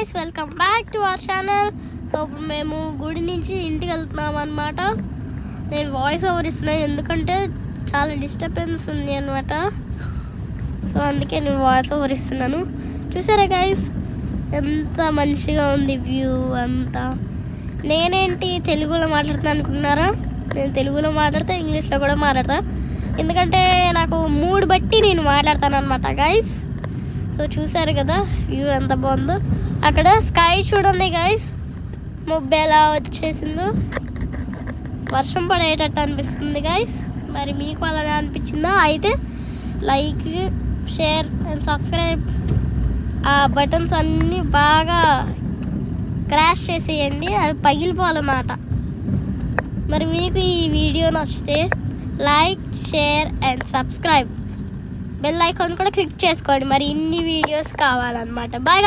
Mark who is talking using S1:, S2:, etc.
S1: Guys, welcome back to our channel. So ఇప్పుడు మేము గుడి నుంచి ఇంటికి వెళ్తున్నాం అనమాట. నేను వాయిస్ ఓవర్ ఇస్తున్నాను ఎందుకంటే చాలా డిస్టర్బెన్స్ ఉంది అనమాట. సో అందుకే నేను వాయిస్ ఓవర్ ఇస్తున్నాను. చూసారా గైస్, ఎంత మంచిగా ఉంది వ్యూ అంతా. నేనేంటి తెలుగులో మాట్లాడుతాను అనుకున్నారా? నేను తెలుగులో మాట్లాడతా, ఇంగ్లీష్లో కూడా మాట్లాడతా. ఎందుకంటే నాకు మూడ్ బట్టి నేను మాట్లాడతాను అనమాట గైస్. సో చూసారు కదా వ్యూ ఎంత బాగుందో. అక్కడ స్కై చూడండి గైస్, మబ్బు ఎలా వచ్చేసిందో. వర్షం పడేటట్టు అనిపిస్తుంది గైస్. మరి మీకు అలానే అనిపించిందా? అయితే లైక్, షేర్ అండ్ సబ్స్క్రైబ్ ఆ బటన్స్ అన్నీ బాగా క్రాష్ చేసేయండి, అది పగిలిపోవాలన్నమాట. మరి మీకు ఈ వీడియో నచ్చితే like, share and subscribe, bell icon కూడా క్లిక్ చేసుకోండి. మరి ఇన్ని వీడియోస్ కావాలన్నమాట. బాయ్.